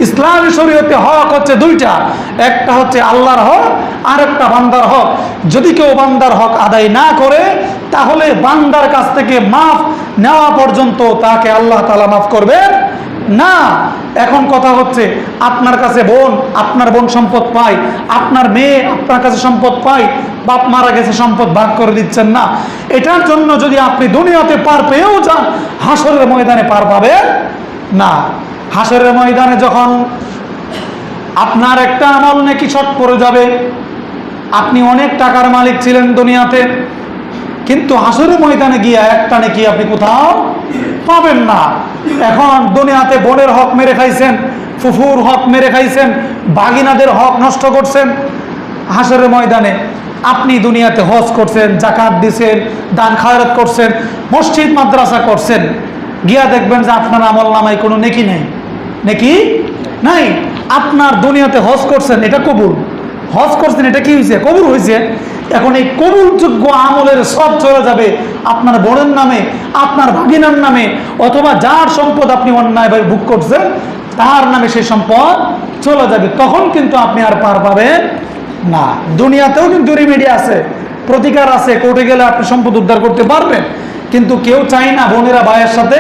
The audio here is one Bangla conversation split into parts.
ইসলামী শরীয়তে হক হচ্ছে দুইটা, একটা হচ্ছে আল্লাহর হক আর একটা বান্দার হক। যদি কেউ বান্দার হক আদায় না করে তাহলে বান্দার কাছ থেকে মাফ নেওয়া পর্যন্ত তাকে আল্লাহ তাআলা মাফ করবেন না। এখন কথা হচ্ছে আপনার কাছে বোন, আপনার বোন সম্পদ পায়, আপনার মেয়ে আপনার কাছে সম্পদ পায়, বাপ মারা গেছে সম্পদ ভাগ করে দিচ্ছেন না। এটার জন্য যদি আপনি দুনিয়াতে পার পেয়েও যান, হাসরের ময়দানে পার পাবেন না। হাসরের ময়দানে যখন আপনার একটা আমল নেকি ছট পড়ে যাবে, আপনি অনেক টাকার মালিক ছিলেন দুনিয়াতে, কিন্তু হাসরের ময়দানে গিয়ে একটা নেকি আপনি কোথাও পাবেন না। এখন দুনিয়াতে বোনের হক মেরে খাইছেন, ফুফুর হক মেরে খাইছেন, বাগিনাদের হক নষ্ট করছেন। হাসরের ময়দানে আপনি দুনিয়াতে হজ করছেন, জাকাত দিছেন, দান খায়রাত করছেন, মসজিদ মাদ্রাসা করছেন, গিয়া দেখবেন যে আপনার আমল নামায় কোনো নেকি নেই, নেকি নাই। আপনার দুনিয়াতে হজ করছেন, এটা কবুল, হজ করছেন, এটা কি হয়েছে? কবুল হয়েছে। এখন এই কবুলযোগ্য আমলের সব চলে যাবে আপনার বোনের নামে, আপনার ভাগিনার নামে, অথবা যার সম্পদ আপনি অন্যায়ভাবে ভোগ করছেন তার নামে সেই সম্পদ চলে যাবে। তখন কিন্তু আপনি আর পার পাবেন না। দুনিয়াতেও কিন্তু রেমেডি আছে, প্রতিকার আছে, কোর্টে গেলে আপনি সম্পদ উদ্ধার করতে পারবেন, কিন্তু কেউ চায় না বোনেরা ভাইয়ের সাথে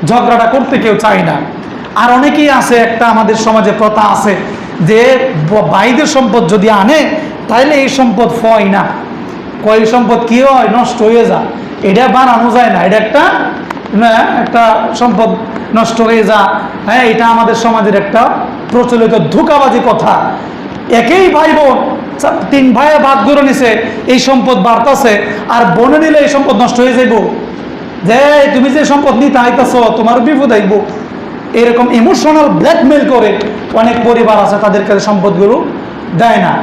ঝগড়াটা করতে, কেউ চায় না। আর অনেকেই আছে, একটা আমাদের সমাজে প্রথা আছে যে ভাইদের সম্পদ যদি আনে তাহলে এই সম্পদ ফয় না, কয় সম্পদ কি হয়, নষ্ট হয়ে যায়, এটা বানানো যায় না, এটা একটা সম্পদ নষ্ট হয়ে যা। হ্যাঁ, এটা আমাদের সমাজের একটা প্রচলিত ধোঁকাবাজি কথা। একই ভাই বোন, তিন ভাইয়ে ভাগ করে নিছে, এই সম্পদ বাড়তাছে, আর বোনে নিলে এই সম্পদ নষ্ট হয়ে যাইব, যে তুমি যে সম্পদ নিতে আইতাছ তোমার বিপদ আইব। এরকম ইমোশনাল ব্ল্যাকমেল করে অনেক পরিবার আছে, তাদের কাছে সম্পদগুলো দেয় না।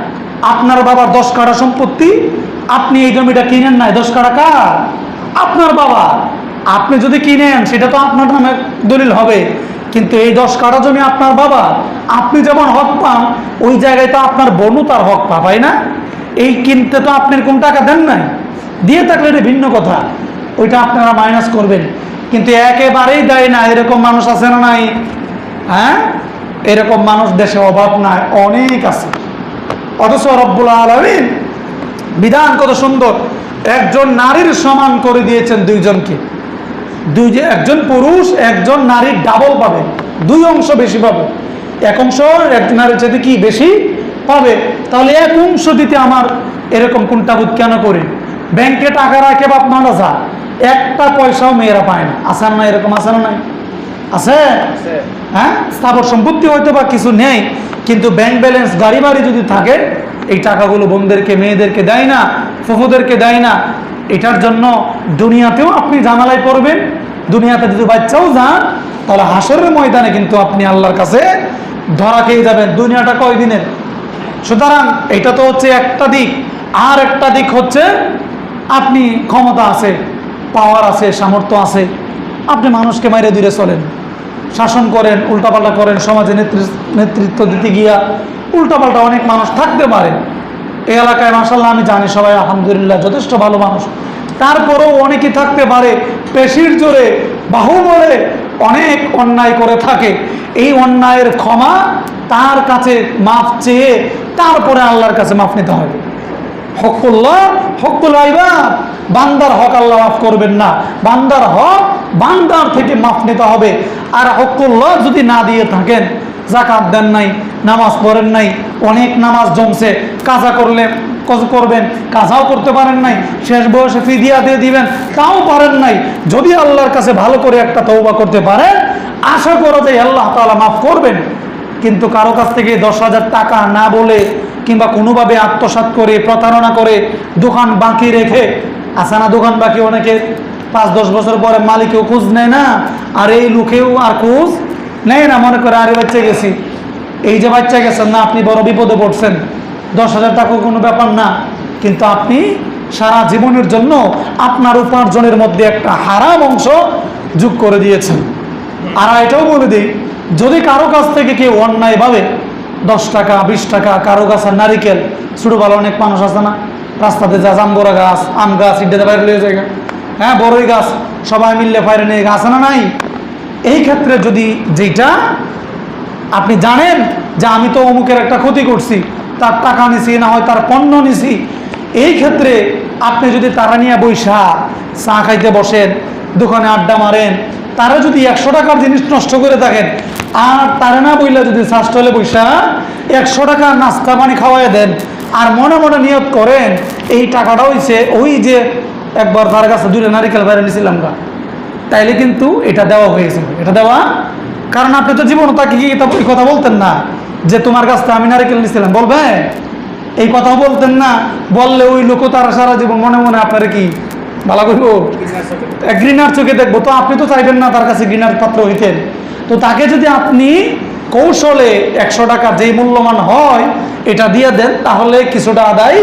আপনার বাবার 10 কাঠা সম্পত্তি, আপনি এই জমিটা কিনেন নাই, 10 কাঠা কার? আপনার বাবা। আপনি যদি কিনেন সেটা তো আপনার নামে দলিল হবে, কিন্তু এই 10 কাঠা জমি আপনার বাবা, আপনি যেমন হক পান ওই জায়গায় তো আপনার বোনও তার হক পায় না। এই কিনতে তো আপনার কোন টাকা দেন নাই, দিয়ে থাকলে এটা ভিন্ন কথা, ওইটা আপনারা মাইনাস করবেন, কিন্তু একেবারেই দেয় না। এরকম মানুষ আছে না নাই? হ্যাঁ, এরকম মানুষ দেশে অভাব নাই, অনেক আছে। অথচ রব্বুল আলামিন বিধান কত সুন্দর, একজন নারীর সমান করে দিয়েছেন দুইজনকে। একজন পুরুষ একজন নারীর ডাবল পাবে, 2 অংশ বেশি পাবে। 1 অংশ এক নারীর চাইতে কি বেশি পাবে, তাহলে 1 অংশ দিতে আমার এরকম কুণ্ঠাবোধ কেন করে? ব্যাংকে টাকা রাখে বাপ মারা যা, একটা পয়সাও মেয়েরা পায় না। আছে না? এরকম আছে না? নাই আছে? হ্যাঁ, স্থাবর সম্পত্তি হয়তো বা কিছু নেই, কিন্তু ব্যাংক ব্যালেন্স, গাড়ি বাড়ি যদি থাকে, এই টাকাগুলো বোনদেরকে, মেয়েদেরকে দেয় না, ফুফুদেরকে দেয় না। এটার জন্য দুনিয়াতেও আপনি জানালায় পড়বেন, দুনিয়াতে যদি বাচ্চাও যান তাহলে হাসরের ময়দানে কিন্তু আপনি আল্লাহর কাছে ধরা খেয়ে যাবেন। দুনিয়াটা কয়দিনের? সুতরাং এটা তো হচ্ছে একটা দিক। আর একটা দিক হচ্ছে আপনি ক্ষমতা আছে, পাওয়ার আছে, সামর্থ্য আছে, আপনি মানুষকে মাইরে দূরে চলেন, শাসন করেন, উল্টাপাল্টা করেন, সমাজে নেতৃত্ব দিতে গিয়া উল্টাপাল্টা অনেক মানুষ থাকতে পারে। এই এলাকায় মাশাআল্লাহ আমি জানি সবাই আলহামদুলিল্লাহ যথেষ্ট ভালো মানুষ, তারপরেও অনেকেই থাকতে পারে পেশির জোরে, বাহুবলে অনেক অন্যায় করে থাকে। এই অন্যায়ের ক্ষমা তার কাছে মাফ চেয়ে তারপরে আল্লাহর কাছে মাফ নিতে হবে। হকুল্লাহ, হকুল ইবাদ, বান্দার হক আল্লাহ মাফ করবেন না, বান্দার হক বান্দার থেকে মাফ নিতে হবে। আর হকুল্লাহ যদি না দিয়ে থাকেন, যাকাত দেন নাই, নামাজ পড়েন নাই, অনেক নামাজ জমছে, কাজা করবেন, কাজাও করতে পারেন নাই, শেষ বয়সে ফিদিয়া দিয়ে দিবেন, তাও পারেন নাই। যদি আল্লাহর কাছে ভালো করে একটা তওবা করতে পারেন, আশা করা যায় আল্লাহ তাআলা মাফ করবেন। কিন্তু কারো কাছ থেকে 10,000 টাকা না বলে কিংবা কোনোভাবে আত্মসাৎ করে, প্রতারণা করে, দোকান বাকি রেখে, আছে না দোকান বাকি অনেকে, 5-10 বছর পরে মালিকেও খোঁজ নেয় না, আর এই লোকেও আর খোঁজ নেয় না, মনে করে আরে বাচ্চা গেছি। এই যে বাচ্চা গেছেন না, আপনি বড় বিপদে পড়ছেন, 10,000 টাকা কোনো ব্যাপার না, কিন্তু আপনি সারা জীবনের জন্য আপনার উপার্জনের মধ্যে একটা হারাম অংশ যোগ করে দিয়েছেন। আর এটাও বলে দিই, যদি কারো কাছ থেকে কেউ অন্যায়ভাবে 10 টাকা 20 টাকা, কারো গাছের নারিকেল, ছোটোবেলা অনেক মানুষ আছে না রাস্তাতে যা, জাম্বরা গাছ, আম গাছ, ইড্ডাতে বাইরে লিয়ে যায়, হ্যাঁ বড়ই গাছ, সবাই মিললে ফাইরে নিয়ে আছে না নাই? এই ক্ষেত্রে যদি যেটা আপনি জানেন যে আমি তো অমুকের একটা ক্ষতি করছি, তার টাকা নিছি, না হয় তার পণ্য নিছি। এই ক্ষেত্রে আপনি যদি তারা নিয়ে বৈশা চা খাইতে বসেন, দোকানে আড্ডা মারেন, তারা যদি 100 টাকার জিনিস নষ্ট করে থাকেন, আর তারা না বইলা যদি শাস্ত্রলে বৈশা 100 টাকা নাস্তা পানি খাওয়াই দেন, আর মনে মনে নিয়ত করেন এই টাকাটা হইছে ওই যে একবার তার কাছে 2টা নারিকেল বাইরে নিয়েছিলাম গা, তাইলে কিন্তু এটা দেওয়া হয়েছে। এটা দেওয়া, কারণ আপনি তো জীবন তাকে কি এই কথা বলতেন না যে তোমার কাছ থেকে আমি নারিকেল নিয়েছিলাম, বলবেন? এই কথাও বলতেন না। বললে ওই লোক তারা সারা জীবন মনে মনে আপনার কি ভালো করবো, ঘৃণার চোখে দেখবো। তো আপনি তো চাইবেন না তার কাছে ঘৃণার পাত্র হইতেন। তো তাকে যদি আপনি কৌশলে 100 টাকা যেই মূল্যমান হয় এটা দিয়ে দেন, তাহলে কিছুটা আদায়